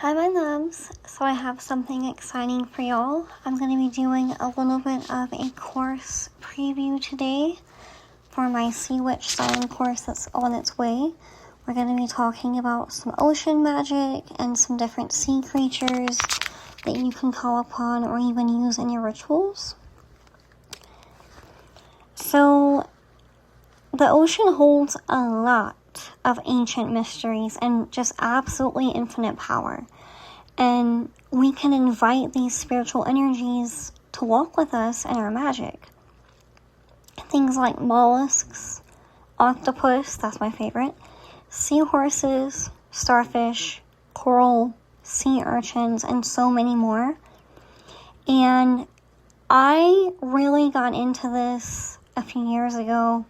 Hi my loves, so I have something exciting for y'all. I'm going to be doing a little bit of a course preview today for my Sea Witch Siren course that's on its way. We're going to be talking about some ocean magic and some different sea creatures that you can call upon or even use in your rituals. So, the ocean holds a lot of ancient mysteries and just absolutely infinite power. And we can invite these spiritual energies to walk with us in our magic. Things like mollusks, octopus, that's my favorite, seahorses, starfish, coral, sea urchins, and so many more. And I really got into this a few years ago.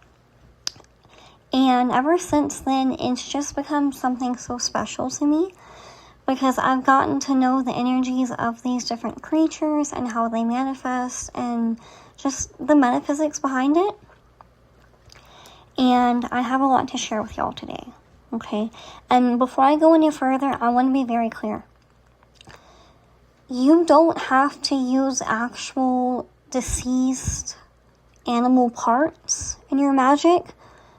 And ever since then, it's just become something so special to me because I've gotten to know the energies of these different creatures and how they manifest and just the metaphysics behind it. And I have a lot to share with y'all today, okay? And before I go any further, I want to be very clear. You don't have to use actual deceased animal parts in your magic.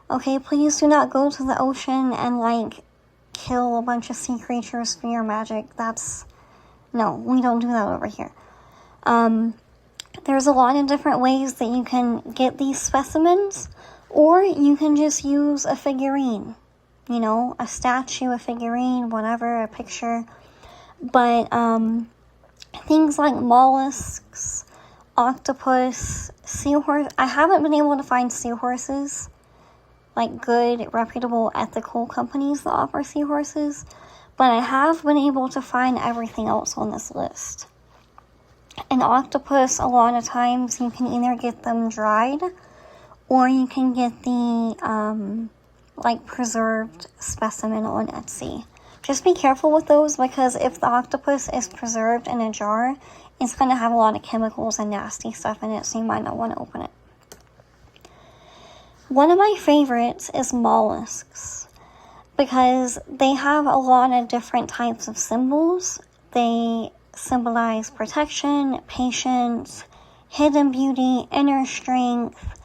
Okay, please do not go to the ocean and kill a bunch of sea creatures for your magic. No, we don't do that over here. There's a lot of different ways that you can get these specimens, or you can just use a figurine, a statue, a figurine, whatever, a picture. But things like mollusks, octopus, seahorse, I haven't been able to find seahorses, like good, reputable, ethical companies that offer seahorses, but I have been able to find everything else on this list. An octopus, a lot of times you can either get them dried, or you can get the, preserved specimen on Etsy. Just be careful with those, because if the octopus is preserved in a jar, it's going to have a lot of chemicals and nasty stuff in it, so you might not want to open it. One of my favorites is mollusks, because they have a lot of different types of symbols. They symbolize protection, patience, hidden beauty, inner strength,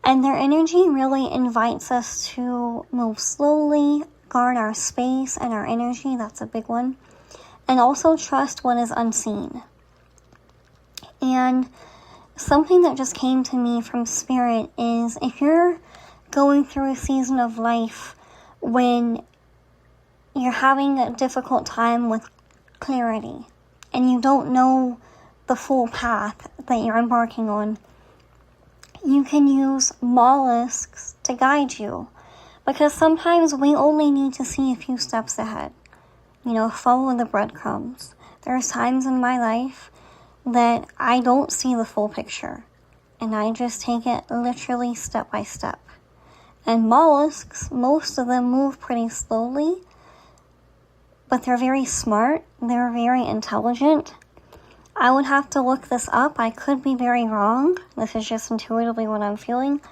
and their energy really invites us to move slowly, guard our space and our energy, that's a big one, and also trust what is unseen. And something that just came to me from Spirit is if you're going through a season of life when you're having a difficult time with clarity and you don't know the full path that you're embarking on, you can use mollusks to guide you. Because sometimes we only need to see a few steps ahead. Follow the breadcrumbs. There's times in my life that I don't see the full picture, and I just take it literally step by step. And mollusks, most of them move pretty slowly, but they're very smart, they're very intelligent. I would have to look this up, I could be very wrong, this is just intuitively what I'm feeling,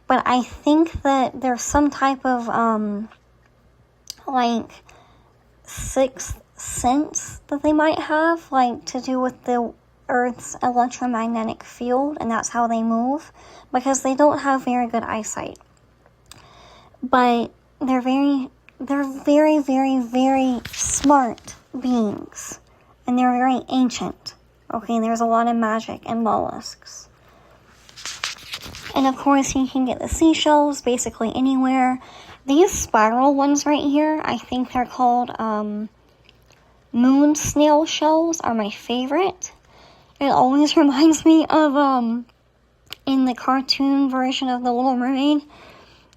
but I think that there's some type of, sixth sense that they might have, to do with the Earth's electromagnetic field, and that's how they move, because they don't have very good eyesight. But they're very, very, very smart beings, and they're very ancient. Okay, there's a lot of magic in mollusks. And of course, you can get the seashells basically anywhere. These spiral ones right here, I think they're called moon snail shells, are my favorite. It always reminds me of, in the cartoon version of The Little Mermaid,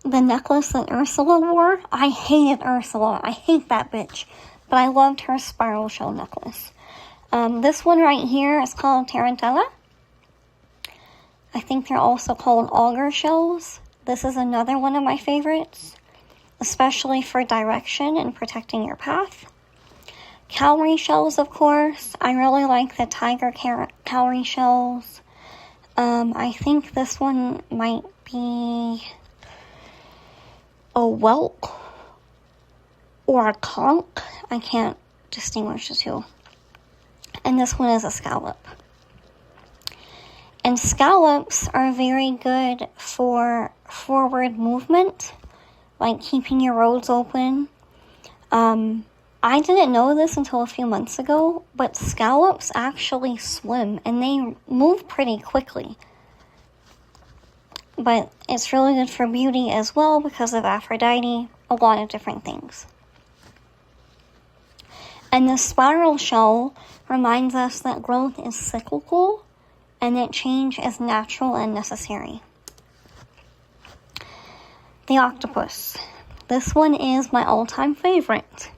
the necklace that Ursula wore. I hated Ursula. I hate that bitch. But I loved her spiral shell necklace. This one right here is called tarantella. I think they're also called auger shells. This is another one of my favorites, especially for direction and protecting your path. Cowrie shells, of course. I really like the tiger cowrie shells. I think this one might be a whelk or a conch. I can't distinguish the two. And this one is a scallop. And scallops are very good for forward movement, like keeping your roads open. I didn't know this until a few months ago, but scallops actually swim and they move pretty quickly. But it's really good for beauty as well because of Aphrodite, a lot of different things. And the spiral shell reminds us that growth is cyclical and that change is natural and necessary. The octopus. This one is my all-time favorite.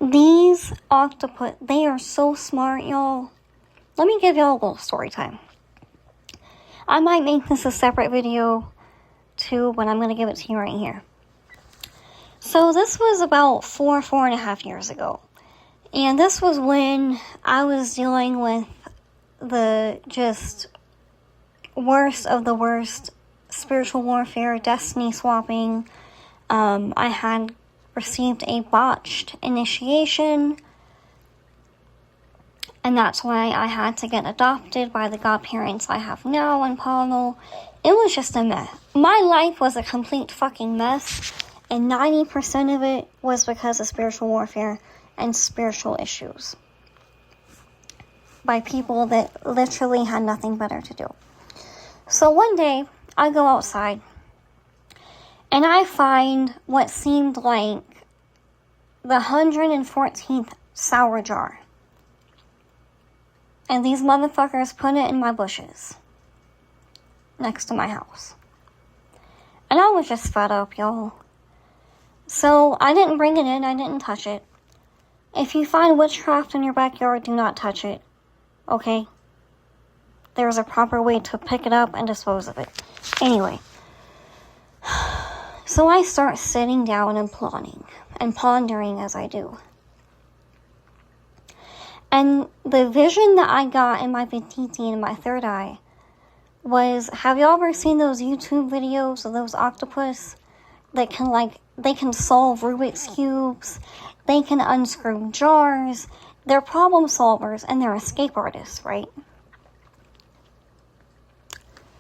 These octopus, they are so smart, y'all. Let me give y'all a little story time. I might make this a separate video too, but I'm going to give it to you right here. So this was about 4.5 years ago. And this was when I was dealing with the just worst of the worst spiritual warfare, destiny swapping. I had received a botched initiation, and that's why I had to get adopted by the godparents I have now in Palo. It was just a mess. My life was a complete fucking mess, and 90% of it was because of spiritual warfare and spiritual issues by people that literally had nothing better to do. So one day, I go outside, and I find what seemed like the 114th sour jar. And these motherfuckers put it in my bushes next to my house. And I was just fed up, y'all. So I didn't bring it in, I didn't touch it. If you find witchcraft in your backyard, do not touch it. Okay? There's a proper way to pick it up and dispose of it. Anyway. So I start sitting down and plotting and pondering as I do. And the vision that I got in my Vititi in my third eye was, have y'all ever seen those YouTube videos of those octopus that they can solve Rubik's Cubes, they can unscrew jars, they're problem solvers and they're escape artists, right?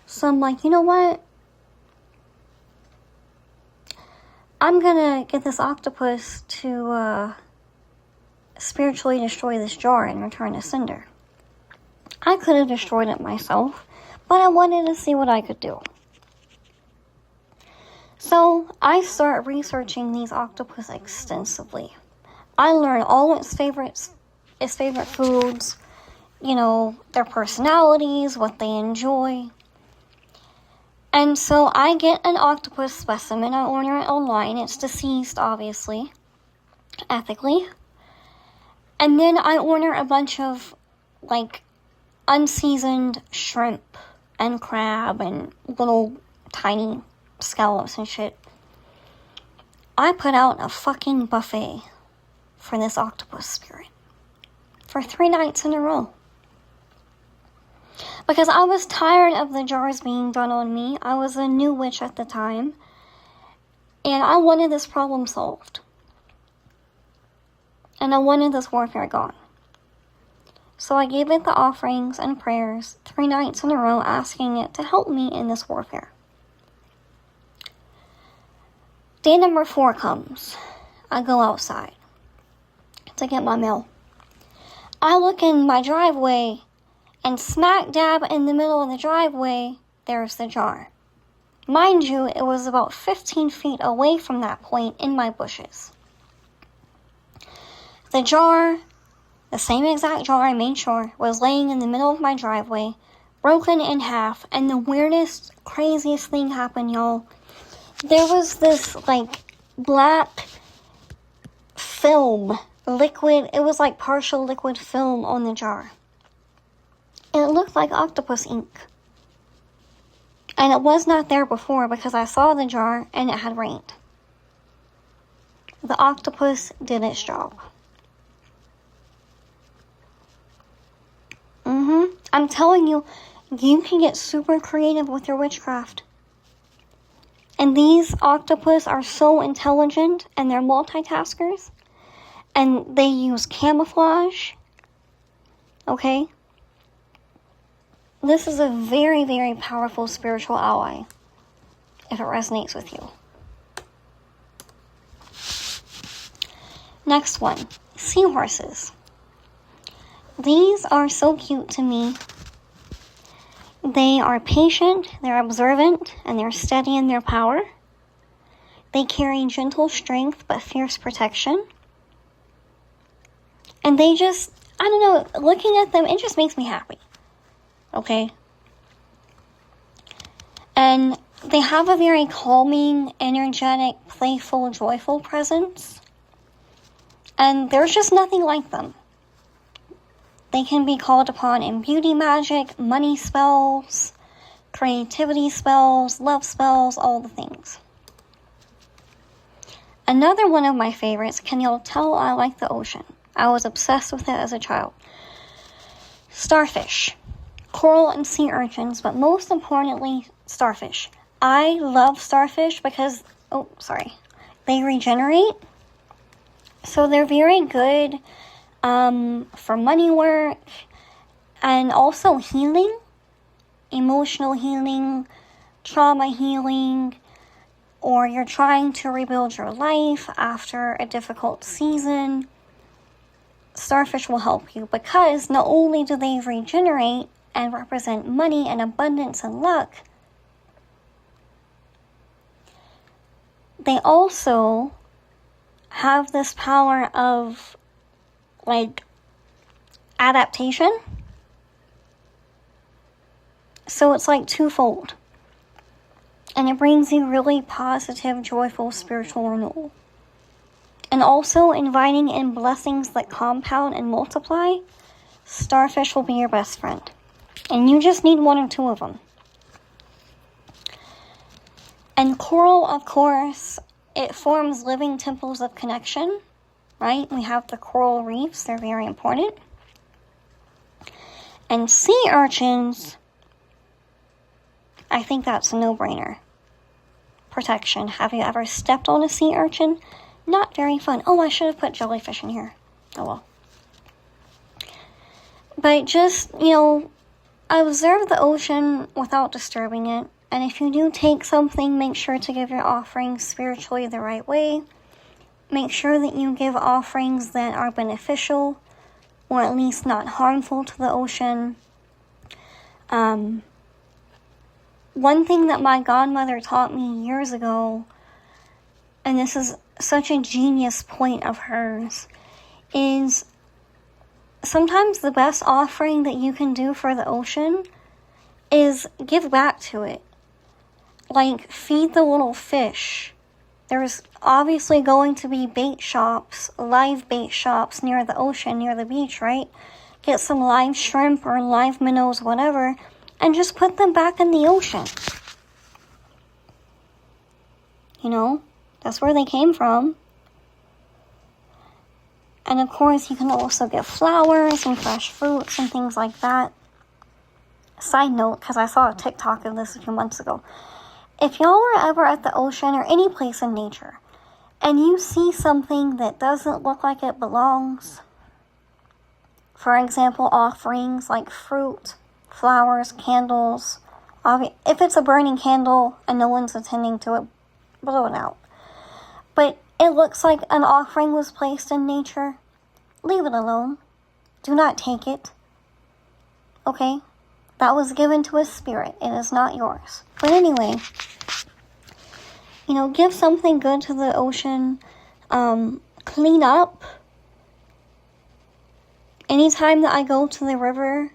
So I'm like, you know what? I'm gonna get this octopus to spiritually destroy this jar and return a cinder. I could have destroyed it myself, but I wanted to see what I could do. So I start researching these octopus extensively. I learn all its favorite foods, you know, their personalities, what they enjoy. And so I get an octopus specimen. I order it online. It's deceased, obviously, ethically. And then I order a bunch of, like, unseasoned shrimp and crab and little tiny scallops and shit. I put out a fucking buffet for this octopus spirit for 3 nights in a row. Because I was tired of the jars being done on me. I was a new witch at the time. And I wanted this problem solved. And I wanted this warfare gone. So I gave it the offerings and prayers 3 nights in a row, asking it to help me in this warfare. Day number 4 comes. I go outside to get my mail. I look in my driveway, and smack dab in the middle of the driveway, there's the jar. Mind you, it was about 15 feet away from that point in my bushes. The jar, the same exact jar I made sure, was laying in the middle of my driveway, broken in half, and the weirdest, craziest thing happened, y'all. There was this, like, black film, liquid, it was like partial liquid film on the jar. And it looked like octopus ink. And it was not there before because I saw the jar and it had rained. The octopus did its job. I'm telling you, you can get super creative with your witchcraft. And these octopus are so intelligent and they're multitaskers. And they use camouflage. Okay? This is a very, very powerful spiritual ally, if it resonates with you. Next one, seahorses. These are so cute to me. They are patient, they're observant, and they're steady in their power. They carry gentle strength but fierce protection. And they just, I don't know, looking at them, it just makes me happy. Okay? And they have a very calming, energetic, playful, joyful presence. And there's just nothing like them. They can be called upon in beauty magic, money spells, creativity spells, love spells, all the things. Another one of my favorites, can y'all tell I like the ocean? I was obsessed with it as a child. Starfish. Coral and sea urchins, but most importantly, starfish. I love starfish because, they regenerate. So they're very good for money work and also healing, emotional healing, trauma healing, or you're trying to rebuild your life after a difficult season. Starfish will help you because not only do they regenerate and represent money and abundance and luck, they also have this power of, adaptation. So it's twofold. And it brings you really positive, joyful, spiritual renewal. And also inviting in blessings that compound and multiply. Starfish will be your best friend. And you just need one or two of them. And coral, of course, it forms living temples of connection, right? We have the coral reefs, they're very important. And sea urchins, I think that's a no-brainer. Protection. Have you ever stepped on a sea urchin? Not very fun. Oh, I should have put jellyfish in here. Oh well. But just, observe the ocean without disturbing it. And if you do take something, make sure to give your offerings spiritually the right way. Make sure that you give offerings that are beneficial, or at least not harmful to the ocean. One thing that my godmother taught me years ago, and this is such a genius point of hers, is sometimes the best offering that you can do for the ocean is give back to it. Feed the little fish. There's obviously going to be bait shops, live bait shops near the ocean, near the beach, right? Get some live shrimp or live minnows, whatever, and just put them back in the ocean. That's where they came from. And of course, you can also get flowers and fresh fruits and things like that. Side note, because I saw a TikTok of this a few months ago. If y'all are ever at the ocean or any place in nature, and you see something that doesn't look like it belongs, for example, offerings like fruit, flowers, candles, if it's a burning candle and no one's attending to it, blow it out. But it looks like an offering was placed in nature, leave it alone. Do not take it. Okay? That was given to a spirit. It is not yours. But anyway, give something good to the ocean. Clean up. Anytime that I go to the river,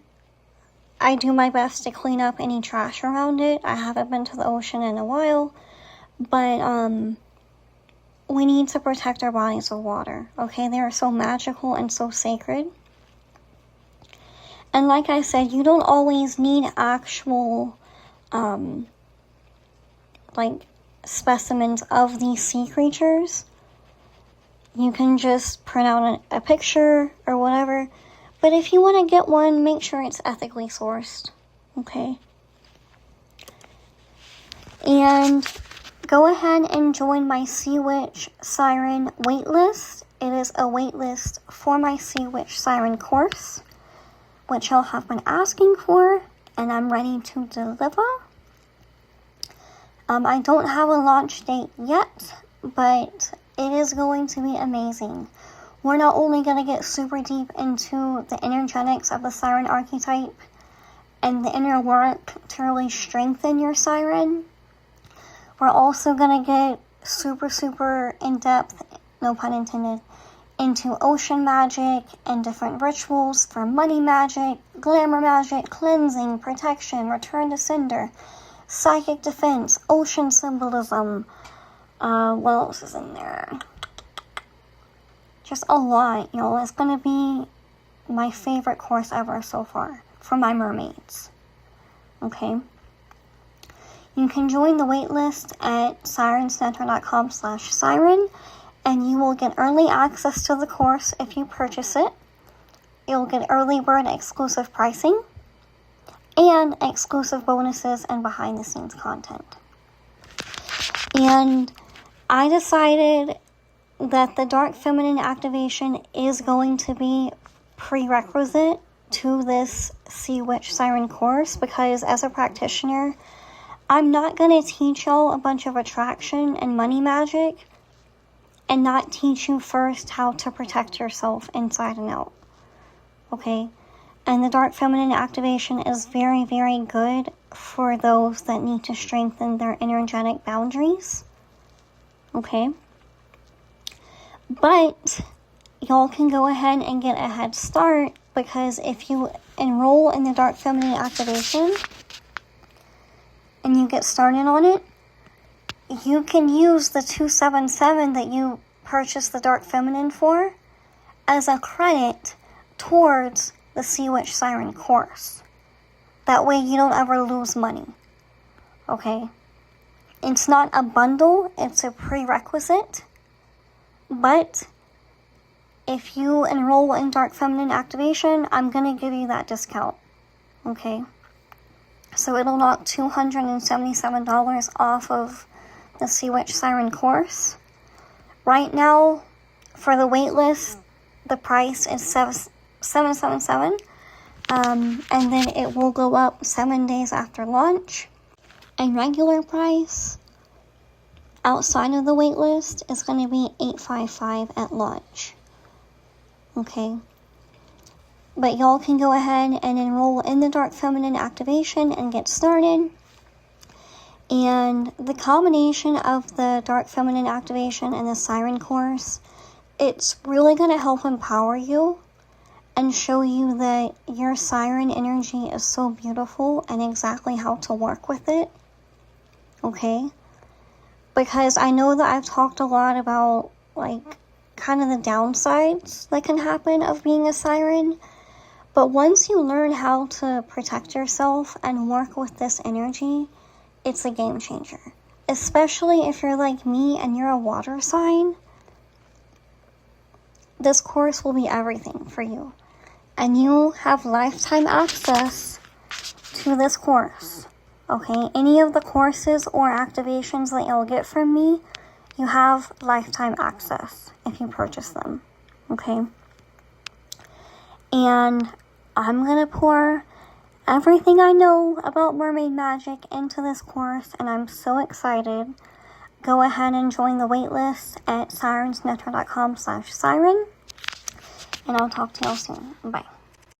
I do my best to clean up any trash around it. I haven't been to the ocean in a while. But, we need to protect our bodies with water. Okay? They are so magical and so sacred. And like I said, you don't always need actual, specimens of these sea creatures. You can just print out a picture or whatever. But if you want to get one, make sure it's ethically sourced. Okay? And go ahead and join my Sea Witch Siren waitlist. it is a waitlist for my Sea Witch Siren course, which y'all have been asking for, and I'm ready to deliver. I don't have a launch date yet, but it is going to be amazing. We're not only going to get super deep into the energetics of the siren archetype and the inner work to really strengthen your siren, we're also going to get super in-depth, no pun intended, into ocean magic and different rituals for money magic, glamour magic, cleansing, protection, return to sender, psychic defense, ocean symbolism. What else is in there? Just a lot, y'all. It's gonna be my favorite course ever so far for my mermaids. Okay? You can join the waitlist at sirenscenter.com/siren, and you will get early access to the course if you purchase it. You'll get early bird exclusive pricing and exclusive bonuses and behind the scenes content. And I decided that the dark feminine activation is going to be prerequisite to this Sea Witch Siren course, because as a practitioner, I'm not going to teach y'all a bunch of attraction and money magic and not teach you first how to protect yourself inside and out. Okay? And the dark feminine activation is very good for those that need to strengthen their energetic boundaries. Okay? But y'all can go ahead and get a head start, because if you enroll in the dark feminine activation and you get started on it, you can use the 277 that you purchased the dark feminine for as a credit towards the Sea Witch Siren course. That way you don't ever lose money. Okay? It's not a bundle, it's a prerequisite. But if you enroll in dark feminine activation, I'm going to give you that discount. Okay? So it'll knock $277 off of the Sea Witch Siren course. Right now, for the waitlist, the price is $777, and then it will go up 7 days after launch. And regular price outside of the waitlist is going to be $855 at launch. Okay? But y'all can go ahead and enroll in the dark feminine activation and get started. And the combination of the dark feminine activation and the siren course, it's really going to help empower you and show you that your siren energy is so beautiful and exactly how to work with it. Okay? Because I know that I've talked a lot about, like, kind of the downsides that can happen of being a siren. But once you learn how to protect yourself and work with this energy, it's a game changer. Especially if you're like me and you're a water sign. This course will be everything for you. And you have lifetime access to this course. Okay? Any of the courses or activations that you'll get from me, you have lifetime access if you purchase them. Okay? And I'm going to pour everything I know about mermaid magic into this course, and I'm so excited. Go ahead and join the waitlist at sirenscenter.com/siren, and I'll talk to y'all soon. Bye.